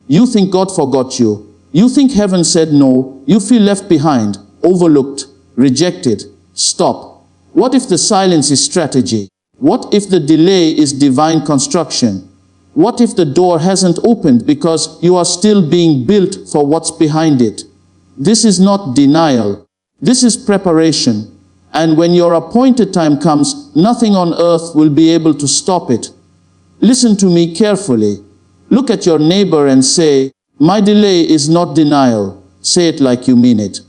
You think God forgot you. You think heaven said no. You feel left behind, overlooked, rejected. Stop. What if the silence is strategy? What if the delay is divine construction? What if the door hasn't opened because you are still being built for what's behind it? This is not denial. This is preparation. And when your appointed time comes, nothing on earth will be able to stop it. Listen to me carefully. Look at your neighbor and say, "My delay is not denial." Say it like you mean it.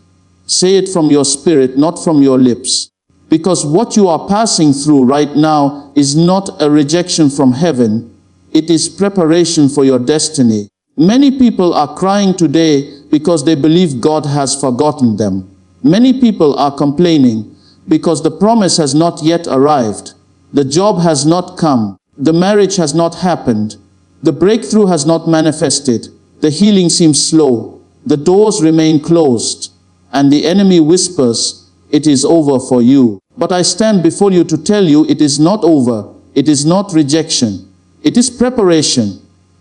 Say it from your spirit, not from your lips. Because what you are passing through right now is not a rejection from heaven. It is preparation for your destiny. Many people are crying today because they believe God has forgotten them. Many people are complaining because the promise has not yet arrived. The job has not come. The marriage has not happened. The breakthrough has not manifested. The healing seems slow. The doors remain closed. And the enemy whispers, "It is over for you." But I stand before you to tell you it is not over. It is not rejection. It is preparation.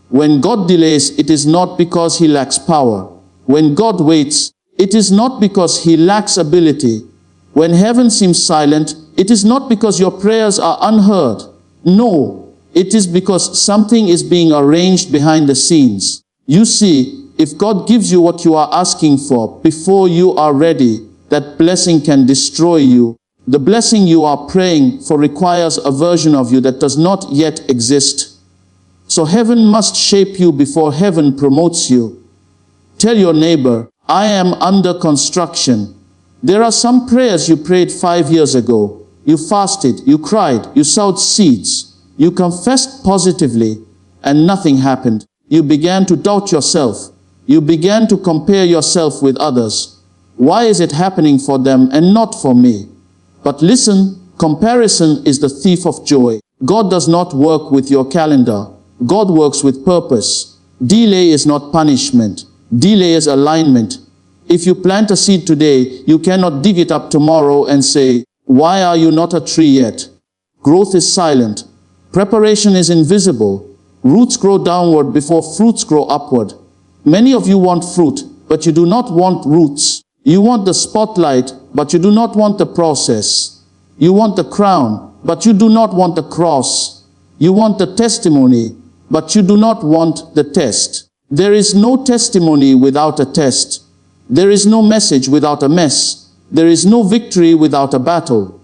When God delays, it is not because He lacks power. When God waits, it is not because He lacks ability. When heaven seems silent, it is not because your prayers are unheard. No, it is because something is being arranged behind the scenes. You see, if God gives you what you are asking for before you are ready, that blessing can destroy you. The blessing you are praying for requires a version of you that does not yet exist. So heaven must shape you before heaven promotes you. Tell your neighbor, "I am under construction." There are some prayers you prayed 5 years ago. You fasted, you cried, you sowed seeds, you confessed positively, and nothing happened. You began to doubt yourself. You began to compare yourself with others. Why is it happening for them and not for me? But listen, comparison is the thief of joy. God does not work with your calendar. God works with purpose. Delay is not punishment. Delay is alignment. If you plant a seed today, you cannot dig it up tomorrow and say, "Why are you not a tree yet?" Growth is silent. Preparation is invisible. Roots grow downward before fruits grow upward. Many of you want fruit, but you do not want roots. You want the spotlight, but you do not want the process. You want the crown, but you do not want the cross. You want the testimony, but you do not want the test. There is no testimony without a test. There is no message without a mess. There is no victory without a battle.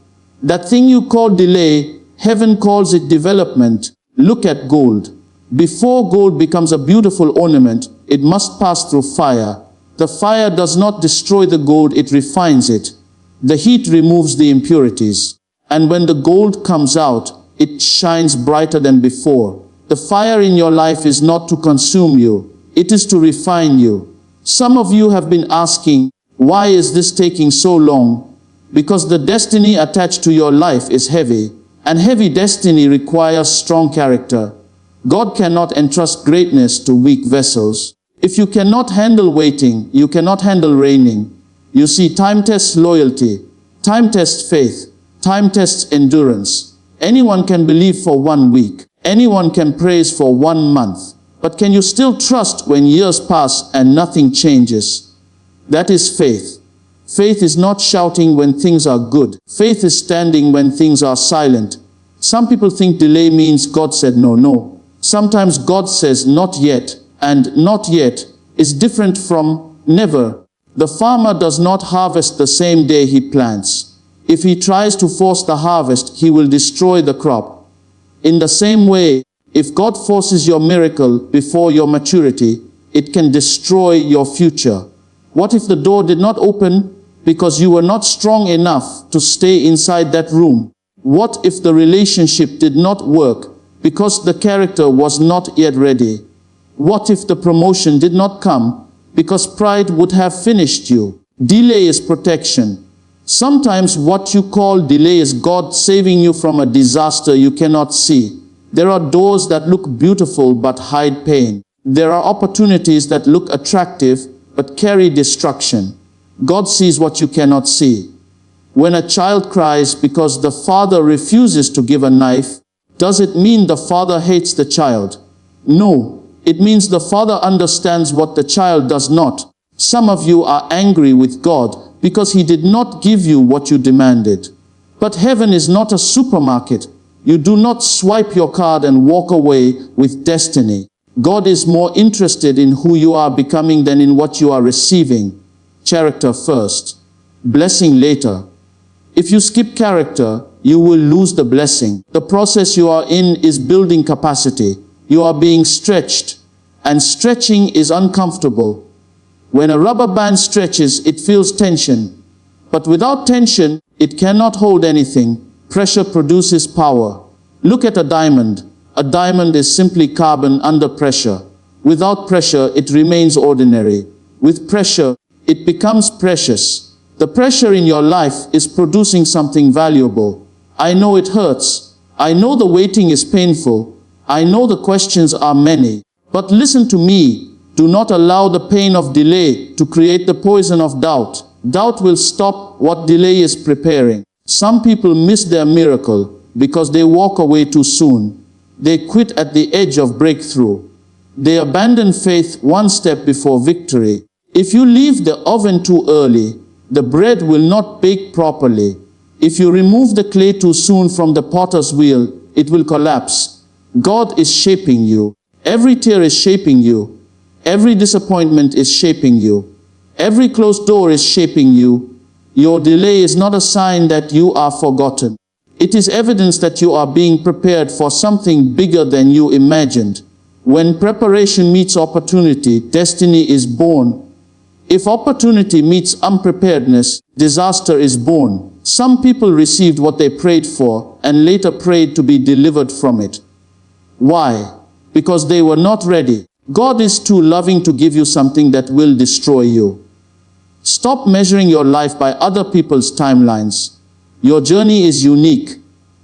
That thing you call delay, heaven calls it development. Look at gold. Before gold becomes a beautiful ornament, it must pass through fire. The fire does not destroy the gold, it refines it. The heat removes the impurities. And when the gold comes out, it shines brighter than before. The fire in your life is not to consume you, it is to refine you. Some of you have been asking, why is this taking so long? Because the destiny attached to your life is heavy, and heavy destiny requires strong character. God cannot entrust greatness to weak vessels. If you cannot handle waiting, you cannot handle reigning. You see, time tests loyalty, time tests faith, time tests endurance. Anyone can believe for 1 week. Anyone can praise for 1 month. But can you still trust when years pass and nothing changes? That is faith. Faith is not shouting when things are good. Faith is standing when things are silent. Some people think delay means God said no, no. Sometimes God says not yet, and not yet is different from never. The farmer does not harvest the same day he plants. If he tries to force the harvest, he will destroy the crop. In the same way, if God forces your miracle before your maturity, it can destroy your future. What if the door did not open because you were not strong enough to stay inside that room? What if the relationship did not work because the character was not yet ready? What if the promotion did not come because pride would have finished you? Delay is protection. Sometimes what you call delay is God saving you from a disaster you cannot see. There are doors that look beautiful but hide pain. There are opportunities that look attractive but carry destruction. God sees what you cannot see. When a child cries because the father refuses to give a knife, does it mean the father hates the child? No, It means the Father understands what the child does not. Some of you are angry with God because He did not give you what you demanded. But heaven is not a supermarket. You do not swipe your card and walk away with destiny. God is more interested in who you are becoming than in what you are receiving. Character first, blessing later. If you skip character, you will lose the blessing. The process you are in is building capacity. You are being stretched, and stretching is uncomfortable. When a rubber band stretches, it feels tension. But without tension, it cannot hold anything. Pressure produces power. Look at a diamond. A diamond is simply carbon under pressure. Without pressure, it remains ordinary. With pressure, it becomes precious. The pressure in your life is producing something valuable. I know it hurts. I know the waiting is painful. I know the questions are many. But listen to me. Do not allow the pain of delay to create the poison of doubt. Doubt will stop what delay is preparing. Some people miss their miracle because they walk away too soon. They quit at the edge of breakthrough. They abandon faith one step before victory. If you leave the oven too early, the bread will not bake properly. If you remove the clay too soon from the potter's wheel, it will collapse. God is shaping you. Every tear is shaping you. Every disappointment is shaping you. Every closed door is shaping you. Your delay is not a sign that you are forgotten. It is evidence that you are being prepared for something bigger than you imagined. When preparation meets opportunity, destiny is born. If opportunity meets unpreparedness, disaster is born. Some people received what they prayed for and later prayed to be delivered from it. Why? Because they were not ready. God is too loving to give you something that will destroy you. Stop measuring your life by other people's timelines. Your journey is unique.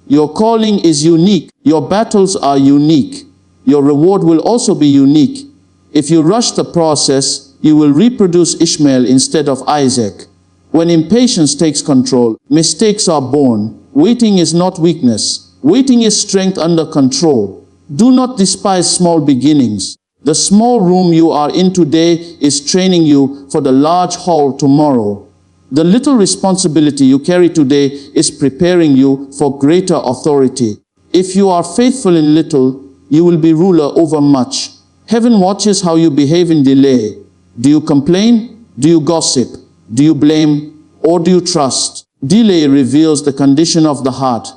Your calling is unique. Your battles are unique. Your reward will also be unique. If you rush the process, you will reproduce Ishmael instead of Isaac. When impatience takes control, mistakes are born. Waiting is not weakness. Waiting is strength under control. Do not despise small beginnings. The small room you are in today is training you for the large hall tomorrow. The little responsibility you carry today is preparing you for greater authority. If you are faithful in little, you will be ruler over much. Heaven watches how you behave in delay. Do you complain? Do you gossip? Do you blame? Or do you trust? Delay reveals the condition of the heart.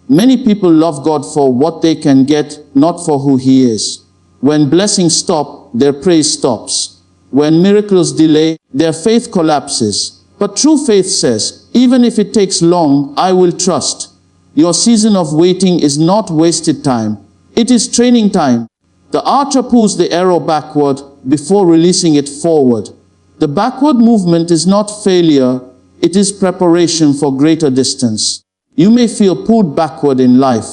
Many people love God for what they can get, not for who He is. When blessings stop, their praise stops. When miracles delay, their faith collapses. But true faith says, even if it takes long, I will trust. Your season of waiting is not wasted time. It is training time. The archer pulls the arrow backward before releasing it forward. The backward movement is not failure, it is preparation for greater distance. You may feel pulled backward in life,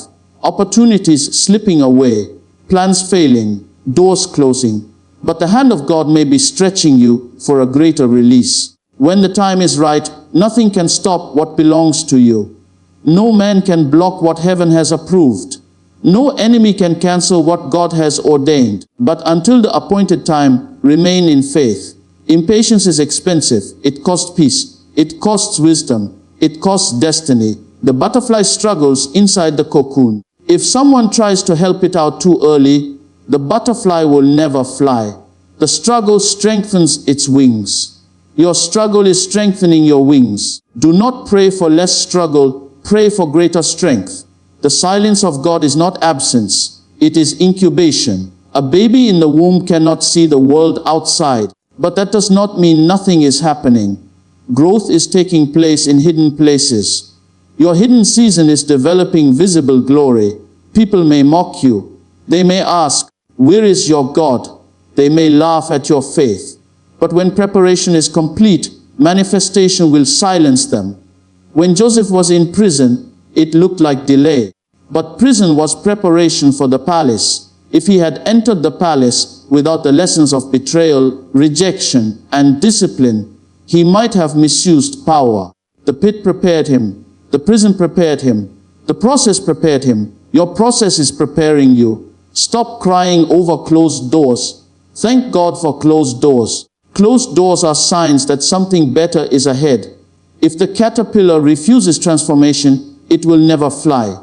opportunities slipping away, plans failing, doors closing. But the hand of God may be stretching you for a greater release. When the time is right, nothing can stop what belongs to you. No man can block what heaven has approved. No enemy can cancel what God has ordained. But until the appointed time, remain in faith. Impatience is expensive. It costs peace. It costs wisdom. It costs destiny. The butterfly struggles inside the cocoon. If someone tries to help it out too early, the butterfly will never fly. The struggle strengthens its wings. Your struggle is strengthening your wings. Do not pray for less struggle. Pray for greater strength. The silence of God is not absence. It is incubation. A baby in the womb cannot see the world outside. But that does not mean nothing is happening. Growth is taking place in hidden places. Your hidden season is developing visible glory. People may mock you. They may ask, where is your God? They may laugh at your faith. But when preparation is complete, manifestation will silence them. When Joseph was in prison, it looked like delay. But prison was preparation for the palace. If he had entered the palace without the lessons of betrayal, rejection, and discipline, he might have misused power. The pit prepared him. The prison prepared him. The process prepared him. Your process is preparing you. Stop crying over closed doors. Thank God for closed doors. Closed doors are signs that something better is ahead. If the caterpillar refuses transformation, it will never fly.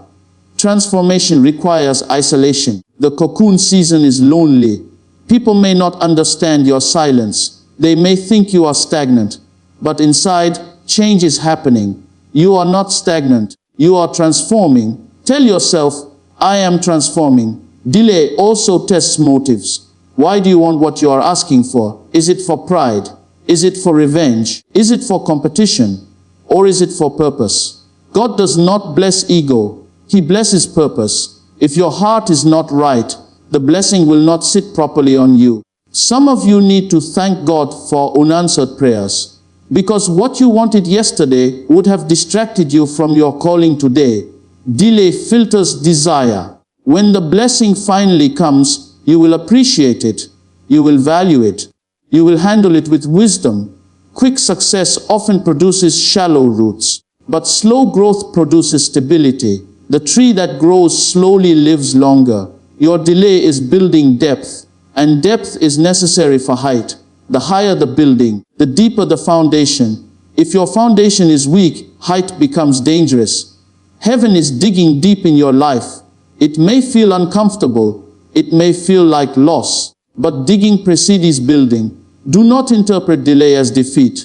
Transformation requires isolation. The cocoon season is lonely. People may not understand your silence. They may think you are stagnant. But inside, change is happening. You are not stagnant. You are transforming. Tell yourself, I am transforming. Delay also tests motives. Why do you want what you are asking for? Is it for pride? Is it for revenge? Is it for competition? Or is it for purpose? God does not bless ego. He blesses purpose. If your heart is not right, the blessing will not sit properly on you. Some of you need to thank God for unanswered prayers, because what you wanted yesterday would have distracted you from your calling today. Delay filters desire. When the blessing finally comes, you will appreciate it. You will value it. You will handle it with wisdom. Quick success often produces shallow roots, but slow growth produces stability. The tree that grows slowly lives longer. Your delay is building depth, and depth is necessary for height. The higher the building, the deeper the foundation. If your foundation is weak, height becomes dangerous. Heaven is digging deep in your life. It may feel uncomfortable. It may feel like loss, but digging precedes building. Do not interpret delay as defeat.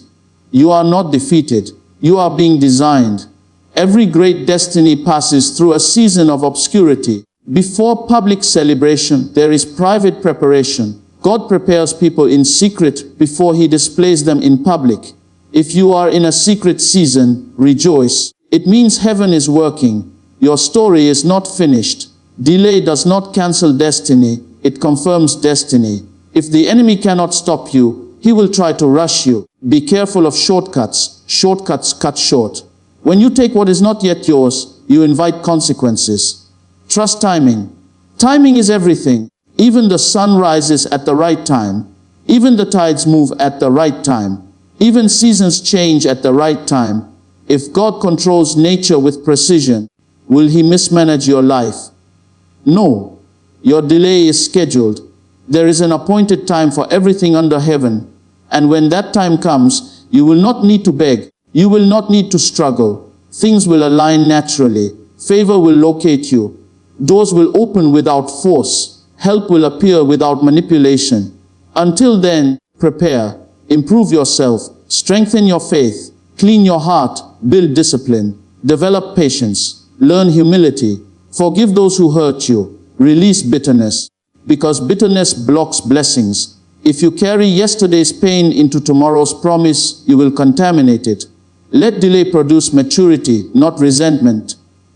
You are not defeated. You are being designed. Every great destiny passes through a season of obscurity. Before public celebration, there is private preparation. God prepares people in secret before He displays them in public. If you are in a secret season, rejoice. It means heaven is working. Your story is not finished. Delay does not cancel destiny. It confirms destiny. If the enemy cannot stop you, he will try to rush you. Be careful of shortcuts. Shortcuts cut short. When you take what is not yet yours, you invite consequences. Trust timing. Timing is everything. Even the sun rises at the right time. Even the tides move at the right time. Even seasons change at the right time. If God controls nature with precision, will He mismanage your life? No. Your delay is scheduled. There is an appointed time for everything under heaven. And when that time comes, you will not need to beg. You will not need to struggle. Things will align naturally. Favor will locate you. Doors will open without force. Help will appear without manipulation. Until then, prepare. Improve yourself. Strengthen your faith. Clean your heart. Build discipline. Develop patience. Learn humility. Forgive those who hurt you. Release bitterness. Because bitterness blocks blessings. If you carry yesterday's pain into tomorrow's promise, you will contaminate it. Let delay produce maturity, not resentment.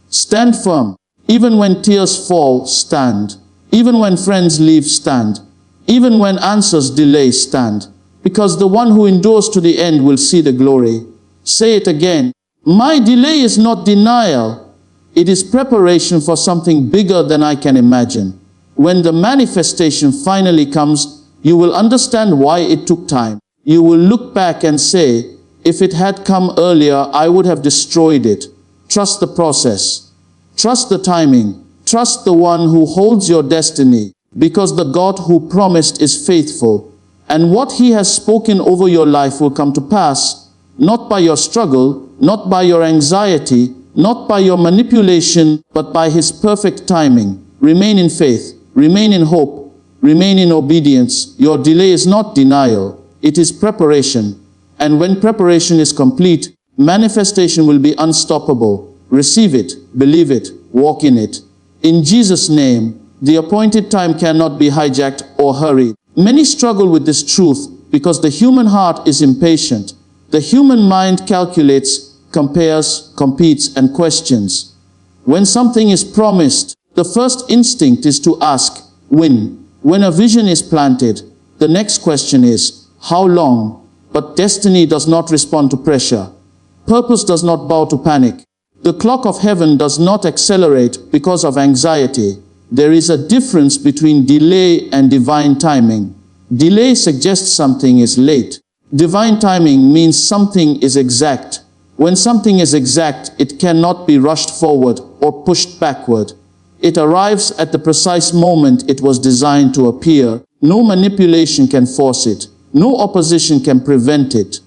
Stand firm. Even when tears fall, stand. Even when friends leave, stand. Even when answers delay, stand. Because the one who endures to the end will see the glory. Say it again. My delay is not denial. It is preparation for something bigger than I can imagine. When the manifestation finally comes, you will understand why it took time. You will look back and say, if it had come earlier, I would have destroyed it. Trust the process. Trust the timing. Trust the one who holds your destiny, because the God who promised is faithful. And what He has spoken over your life will come to pass, not by your struggle, not by your anxiety, not by your manipulation, but by His perfect timing. Remain in faith. Remain in hope. Remain in obedience. Your delay is not denial. It is preparation. And when preparation is complete, manifestation will be unstoppable. Receive it, believe it, walk in it. In Jesus' name, the appointed time cannot be hijacked or hurried. Many struggle with this truth because the human heart is impatient. The human mind calculates, compares, competes, and questions. When something is promised, the first instinct is to ask, when? When a vision is planted, the next question is, how long? But destiny does not respond to pressure. Purpose does not bow to panic. The clock of heaven does not accelerate because of anxiety. There is a difference between delay and divine timing. Delay suggests something is late. Divine timing means something is exact. When something is exact, it cannot be rushed forward or pushed backward. It arrives at the precise moment it was designed to appear. No manipulation can force it. No opposition can prevent it.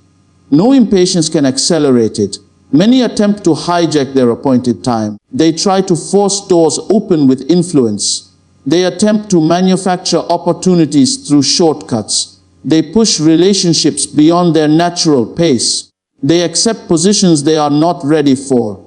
No impatience can accelerate it. Many attempt to hijack their appointed time. They try to force doors open with influence. They attempt to manufacture opportunities through shortcuts. They push relationships beyond their natural pace. They accept positions they are not ready for.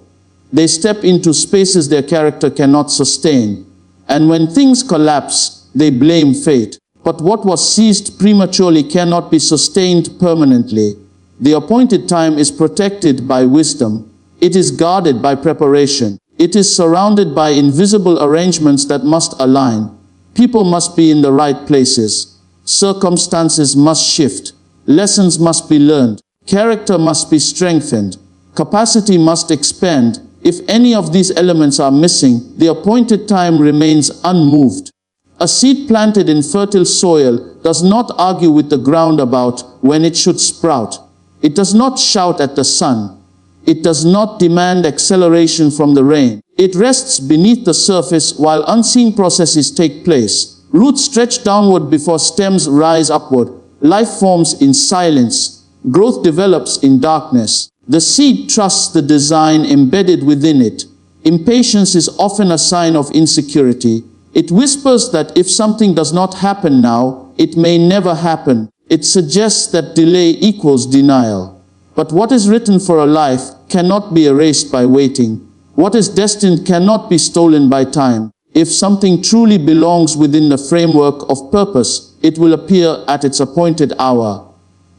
They step into spaces their character cannot sustain. And when things collapse, they blame fate. But what was seized prematurely cannot be sustained permanently. The appointed time is protected by wisdom. It is guarded by preparation. It is surrounded by invisible arrangements that must align. People must be in the right places. Circumstances must shift. Lessons must be learned. Character must be strengthened. Capacity must expand. If any of these elements are missing, the appointed time remains unmoved. A seed planted in fertile soil does not argue with the ground about when it should sprout. It does not shout at the sun. It does not demand acceleration from the rain. It rests beneath the surface while unseen processes take place. Roots stretch downward before stems rise upward. Life forms in silence. Growth develops in darkness. The seed trusts the design embedded within it. Impatience is often a sign of insecurity. It whispers that if something does not happen now, it may never happen. It suggests that delay equals denial. But what is written for a life cannot be erased by waiting. What is destined cannot be stolen by time. If something truly belongs within the framework of purpose, it will appear at its appointed hour.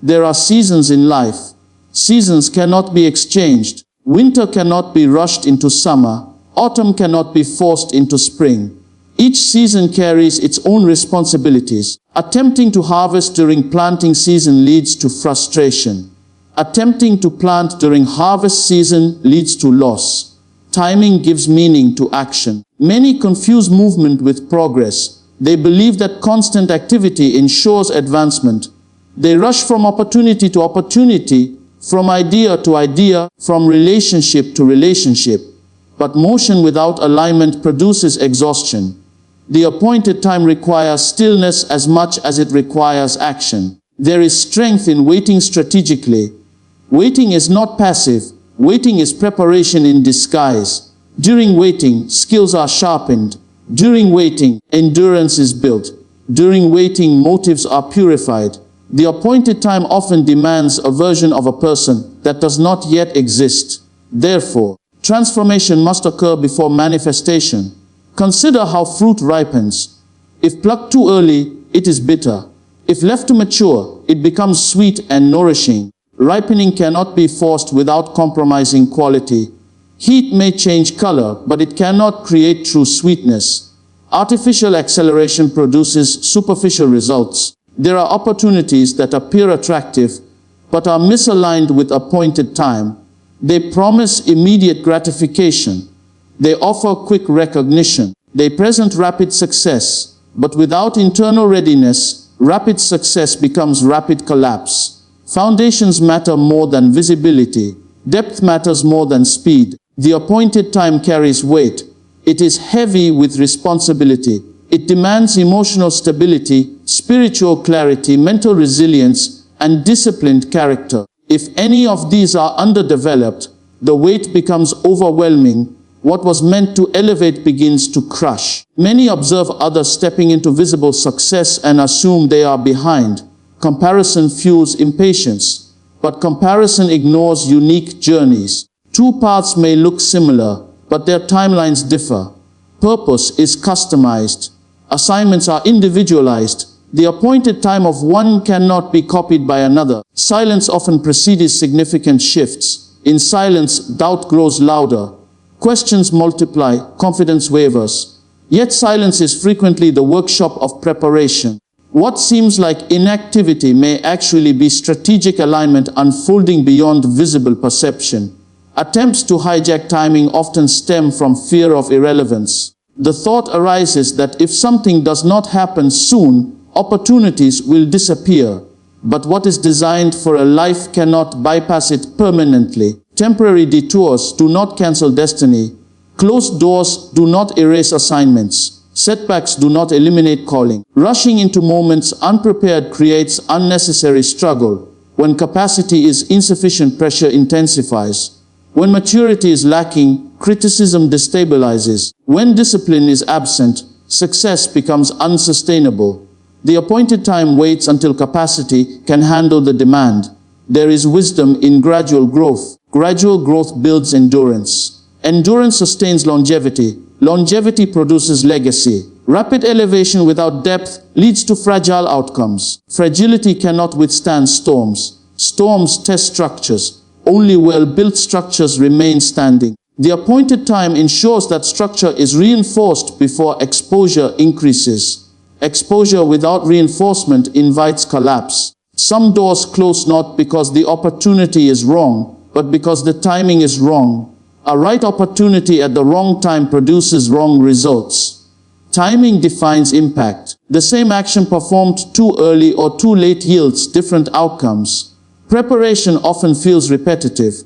There are seasons in life. Seasons cannot be exchanged. Winter cannot be rushed into summer. Autumn cannot be forced into spring. Each season carries its own responsibilities. Attempting to harvest during planting season leads to frustration. Attempting to plant during harvest season leads to loss. Timing gives meaning to action. Many confuse movement with progress. They believe that constant activity ensures advancement. They rush from opportunity to opportunity, from idea to idea, from relationship to relationship. But motion without alignment produces exhaustion. The appointed time requires stillness as much as it requires action. There is strength in waiting strategically. Waiting is not passive. Waiting is preparation in disguise. During waiting, skills are sharpened. During waiting, endurance is built. During waiting, motives are purified. The appointed time often demands a version of a person that does not yet exist. Therefore, transformation must occur before manifestation. Consider how fruit ripens. If plucked too early, it is bitter. If left to mature, it becomes sweet and nourishing. Ripening cannot be forced without compromising quality. Heat may change color, but it cannot create true sweetness. Artificial acceleration produces superficial results. There are opportunities that appear attractive, but are misaligned with appointed time. They promise immediate gratification. They offer quick recognition. They present rapid success. But without internal readiness, rapid success becomes rapid collapse. Foundations matter more than visibility. Depth matters more than speed. The appointed time carries weight. It is heavy with responsibility. It demands emotional stability, spiritual clarity, mental resilience, and disciplined character. If any of these are underdeveloped, the weight becomes overwhelming. What was meant to elevate begins to crush. Many observe others stepping into visible success and assume they are behind. Comparison fuels impatience, but comparison ignores unique journeys. Two paths may look similar, but their timelines differ. Purpose is customized. Assignments are individualized. The appointed time of one cannot be copied by another. Silence often precedes significant shifts. In silence, doubt grows louder. Questions multiply, confidence wavers. Yet silence is frequently the workshop of preparation. What seems like inactivity may actually be strategic alignment unfolding beyond visible perception. Attempts to hijack timing often stem from fear of irrelevance. The thought arises that if something does not happen soon, opportunities will disappear. But what is designed for a life cannot bypass it permanently. Temporary detours do not cancel destiny. Closed doors do not erase assignments. Setbacks do not eliminate calling. Rushing into moments unprepared creates unnecessary struggle. When capacity is insufficient, pressure intensifies. When maturity is lacking, criticism destabilizes. When discipline is absent, success becomes unsustainable. The appointed time waits until capacity can handle the demand. There is wisdom in gradual growth. Gradual growth builds endurance. Endurance sustains longevity. Longevity produces legacy. Rapid elevation without depth leads to fragile outcomes. Fragility cannot withstand storms. Storms test structures. Only well-built structures remain standing. The appointed time ensures that structure is reinforced before exposure increases. Exposure without reinforcement invites collapse. Some doors close not because the opportunity is wrong, but because the timing is wrong. A right opportunity at the wrong time produces wrong results. Timing defines impact. The same action performed too early or too late yields different outcomes. Preparation often feels repetitive.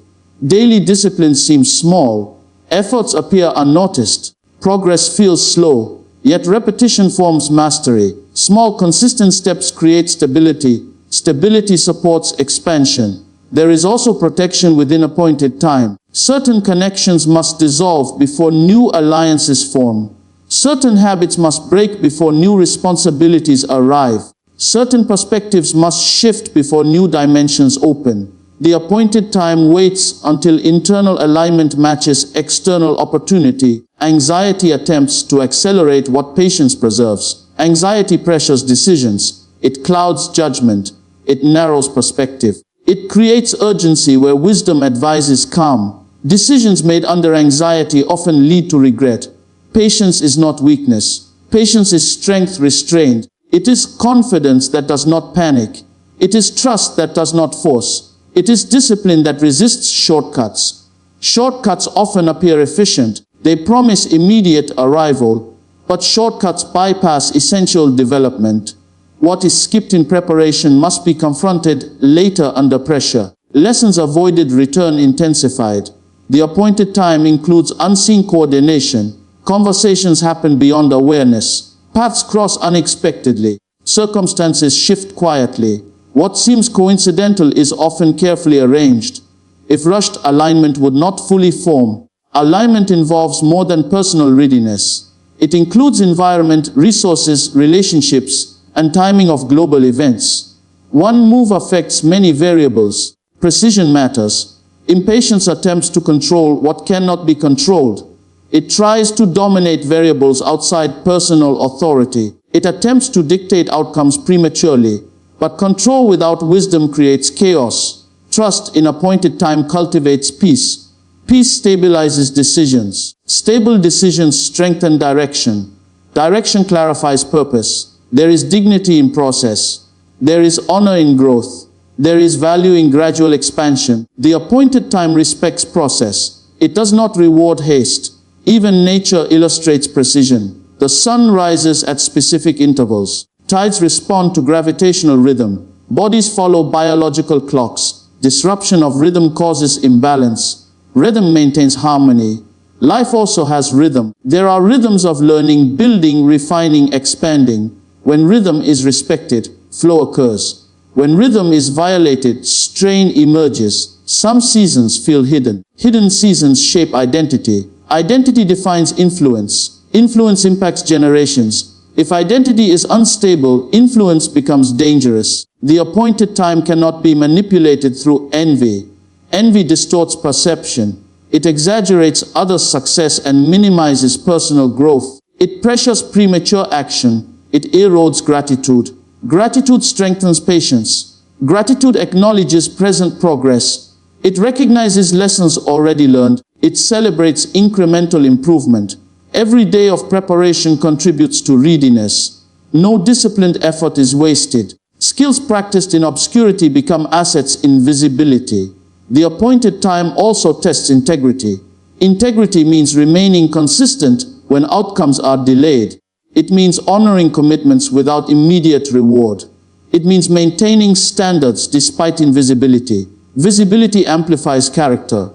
Daily discipline seems small. Efforts appear unnoticed. Progress feels slow. Yet repetition forms mastery. Small, consistent steps create stability. Stability supports expansion. There is also protection within appointed time. Certain connections must dissolve before new alliances form. Certain habits must break before new responsibilities arrive. Certain perspectives must shift before new dimensions open. The appointed time waits until internal alignment matches external opportunity. Anxiety attempts to accelerate what patience preserves. Anxiety pressures decisions. It clouds judgment. It narrows perspective. It creates urgency where wisdom advises calm. Decisions made under anxiety often lead to regret. Patience is not weakness. Patience is strength restrained. It is confidence that does not panic. It is trust that does not force. It is discipline that resists shortcuts. Shortcuts often appear efficient. They promise immediate arrival, but shortcuts bypass essential development. What is skipped in preparation must be confronted later under pressure. Lessons avoided return intensified. The appointed time includes unseen coordination. Conversations happen beyond awareness. Paths cross unexpectedly. Circumstances shift quietly. What seems coincidental is often carefully arranged. If rushed, alignment would not fully form. Alignment involves more than personal readiness. It includes environment, resources, relationships, and timing of global events. One move affects many variables. Precision matters. Impatience attempts to control what cannot be controlled. It tries to dominate variables outside personal authority. It attempts to dictate outcomes prematurely. But control without wisdom creates chaos. Trust in appointed time cultivates peace. Peace stabilizes decisions. Stable decisions strengthen direction. Direction clarifies purpose. There is dignity in process. There is honor in growth. There is value in gradual expansion. The appointed time respects process. It does not reward haste. Even nature illustrates precision. The sun rises at specific intervals. Tides respond to gravitational rhythm. Bodies follow biological clocks. Disruption of rhythm causes imbalance. Rhythm maintains harmony. Life also has rhythm. There are rhythms of learning, building, refining, expanding. When rhythm is respected, flow occurs. When rhythm is violated, strain emerges. Some seasons feel hidden. Hidden seasons shape identity. Identity defines influence. Influence impacts generations. If identity is unstable, influence becomes dangerous. The appointed time cannot be manipulated through envy. Envy distorts perception. It exaggerates others' success and minimizes personal growth. It pressures premature action. It erodes gratitude. Gratitude strengthens patience. Gratitude acknowledges present progress. It recognizes lessons already learned. It celebrates incremental improvement. Every day of preparation contributes to readiness. No disciplined effort is wasted. Skills practiced in obscurity become assets in visibility. The appointed time also tests integrity. Integrity means remaining consistent when outcomes are delayed. It means honoring commitments without immediate reward. It means maintaining standards despite invisibility. Visibility amplifies character.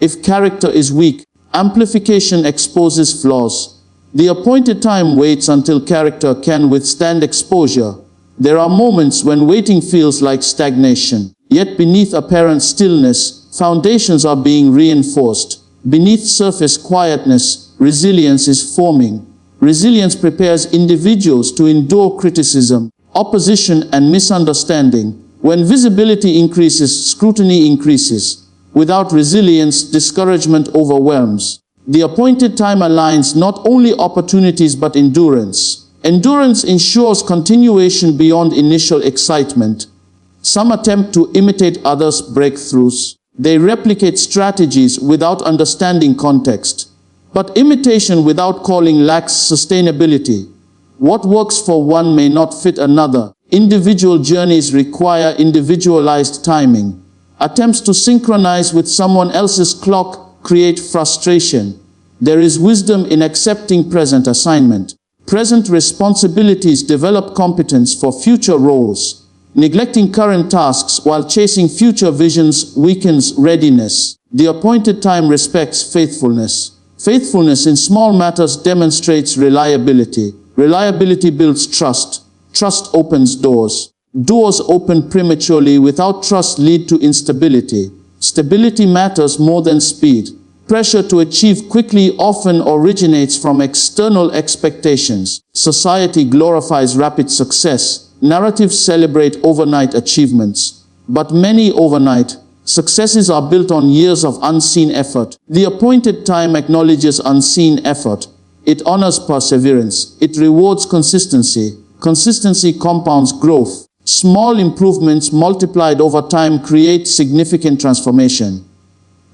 If character is weak, Amplification exposes flaws. The appointed time waits until character can withstand exposure. There are moments when waiting feels like stagnation. Yet beneath apparent stillness, foundations are being reinforced. Beneath surface quietness, resilience is forming. Resilience prepares individuals to endure criticism, opposition, and misunderstanding. When visibility increases, scrutiny increases. Without resilience, discouragement overwhelms. The appointed time aligns not only opportunities but endurance. Endurance ensures continuation beyond initial excitement. Some attempt to imitate others' breakthroughs. They replicate strategies without understanding context. But imitation without calling lacks sustainability. What works for one may not fit another. Individual journeys require individualized timing. Attempts to synchronize with someone else's clock create frustration. There is wisdom in accepting present assignment. Present responsibilities develop competence for future roles. Neglecting current tasks while chasing future visions weakens readiness. The appointed time respects faithfulness. Faithfulness in small matters demonstrates reliability. Reliability builds trust. Trust opens doors. Doors open prematurely without trust lead to instability. Stability matters more than speed. Pressure to achieve quickly often originates from external expectations. Society glorifies rapid success. Narratives celebrate overnight achievements. But many overnight successes are built on years of unseen effort. The appointed time acknowledges unseen effort. It honors perseverance. It rewards consistency. Consistency compounds growth. Small improvements multiplied over time create significant transformation.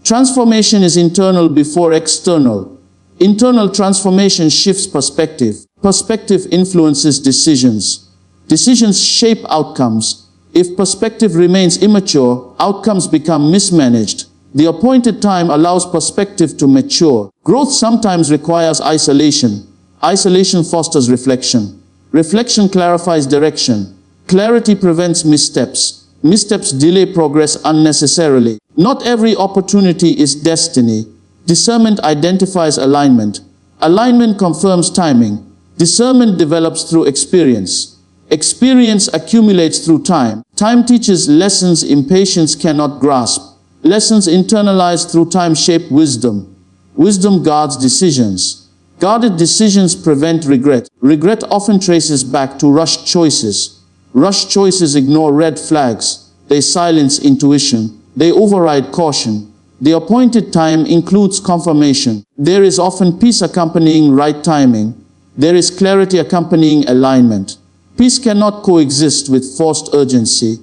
Transformation is internal before external. Internal transformation shifts perspective. Perspective influences decisions. Decisions shape outcomes. If perspective remains immature, outcomes become mismanaged. The appointed time allows perspective to mature. Growth sometimes requires isolation. Isolation fosters reflection. Reflection clarifies direction. Clarity prevents missteps. Missteps delay progress unnecessarily. Not every opportunity is destiny. Discernment identifies alignment. Alignment confirms timing. Discernment develops through experience. Experience accumulates through time. Time teaches lessons impatience cannot grasp. Lessons internalized through time shape wisdom. Wisdom guards decisions. Guarded decisions prevent regret. Regret often traces back to rushed choices. Rushed choices ignore red flags. They silence intuition. They override caution. The appointed time includes confirmation. There is often peace accompanying right timing. There is clarity accompanying alignment. Peace cannot coexist with forced urgency.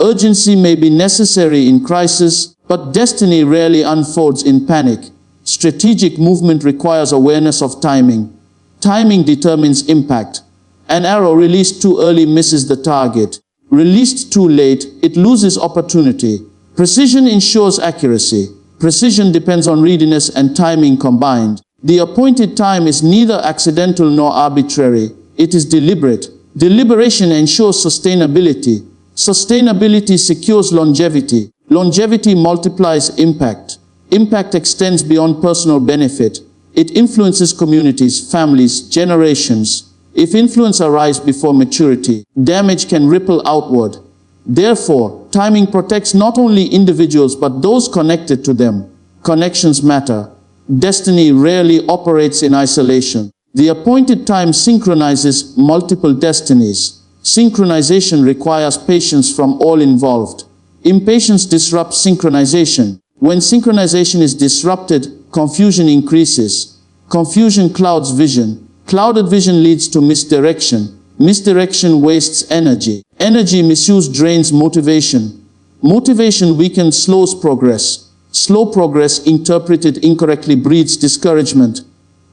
Urgency may be necessary in crisis, but destiny rarely unfolds in panic. Strategic movement requires awareness of timing. Timing determines impact. An arrow released too early misses the target. Released too late, it loses opportunity. Precision ensures accuracy. Precision depends on readiness and timing combined. The appointed time is neither accidental nor arbitrary. It is deliberate. Deliberation ensures sustainability. Sustainability secures longevity. Longevity multiplies impact. Impact extends beyond personal benefit. It influences communities, families, generations. If influence arrives before maturity, damage can ripple outward. Therefore, timing protects not only individuals but those connected to them. Connections matter. Destiny rarely operates in isolation. The appointed time synchronizes multiple destinies. Synchronization requires patience from all involved. Impatience disrupts synchronization. When synchronization is disrupted, confusion increases. Confusion clouds vision. Clouded vision leads to misdirection. Misdirection wastes energy. Energy misuse drains motivation. Motivation weakened slows progress. Slow progress interpreted incorrectly breeds discouragement.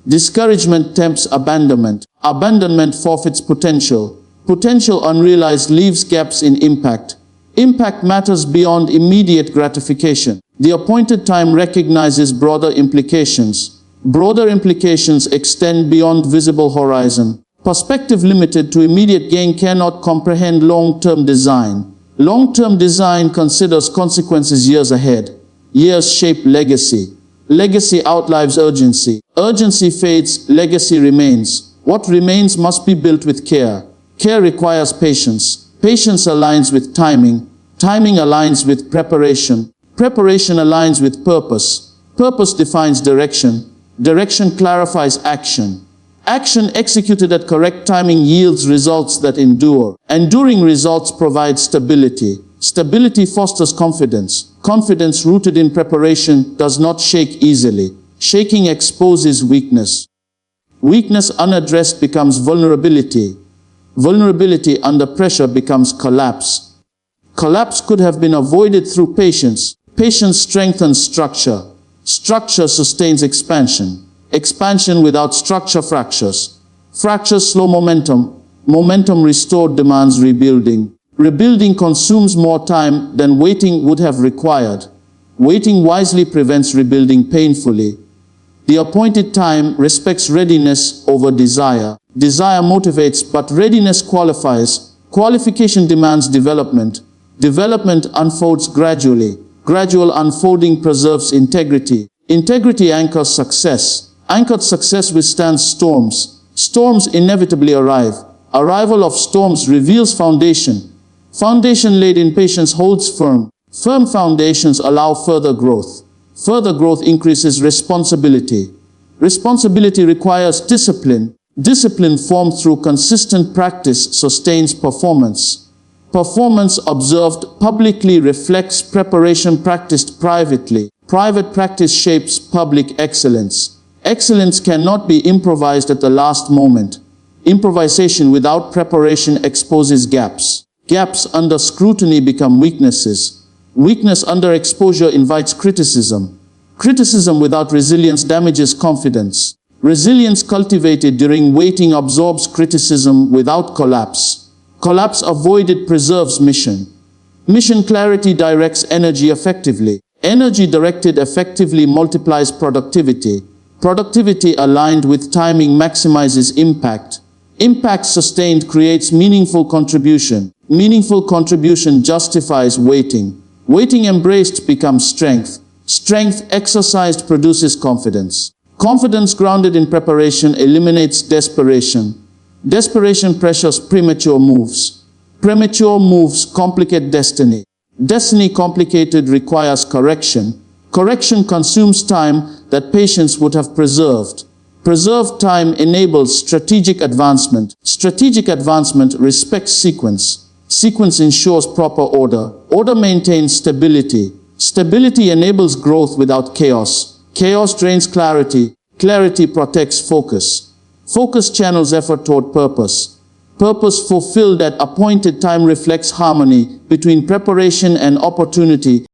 Discouragement tempts abandonment. Abandonment forfeits potential. Potential unrealized leaves gaps in impact. Impact matters beyond immediate gratification. The appointed time recognizes broader implications. Broader implications extend beyond visible horizon. Perspective limited to immediate gain cannot comprehend long-term design. Long-term design considers consequences years ahead. Years shape legacy. Legacy outlives urgency. Urgency fades, legacy remains. What remains must be built with care. Care requires patience. Patience aligns with timing. Timing aligns with preparation. Preparation aligns with purpose. Purpose defines direction. Direction clarifies action. Action executed at correct timing yields results that endure. Enduring results provide stability. Stability fosters confidence. Confidence rooted in preparation does not shake easily. Shaking exposes weakness. Weakness unaddressed becomes vulnerability. Vulnerability under pressure becomes collapse. Collapse could have been avoided through patience. Patience strengthens structure. Structure sustains expansion. Expansion without structure fractures. Fractures slow momentum. Momentum restored demands rebuilding. Rebuilding consumes more time than waiting would have required. Waiting wisely prevents rebuilding painfully. The appointed time respects readiness over desire. Desire motivates, but readiness qualifies. Qualification demands development. Development unfolds gradually. Gradual unfolding preserves integrity. Integrity anchors success. Anchored success withstands storms. Storms inevitably arrive. Arrival of storms reveals foundation. Foundation laid in patience holds firm. Firm foundations allow further growth. Further growth increases responsibility. Responsibility requires discipline. Discipline formed through consistent practice sustains performance. Performance observed publicly reflects preparation practiced privately. Private practice shapes public excellence. Excellence cannot be improvised at the last moment. Improvisation without preparation exposes gaps. Gaps under scrutiny become weaknesses. Weakness under exposure invites criticism. Criticism without resilience damages confidence. Resilience cultivated during waiting absorbs criticism without collapse. Collapse avoided preserves mission. Mission clarity directs energy effectively. Energy directed effectively multiplies productivity. Productivity aligned with timing maximizes impact. Impact sustained creates meaningful contribution. Meaningful contribution justifies waiting. Waiting embraced becomes strength. Strength exercised produces confidence. Confidence grounded in preparation eliminates desperation. Desperation pressures premature moves. Premature moves complicate destiny. Destiny complicated requires correction. Correction consumes time that patience would have preserved. Preserved time enables strategic advancement. Strategic advancement respects sequence. Sequence ensures proper order. Order maintains stability. Stability enables growth without chaos. Chaos drains clarity. Clarity protects focus. Focus channels effort toward purpose. Purpose fulfilled at appointed time reflects harmony between preparation and opportunity.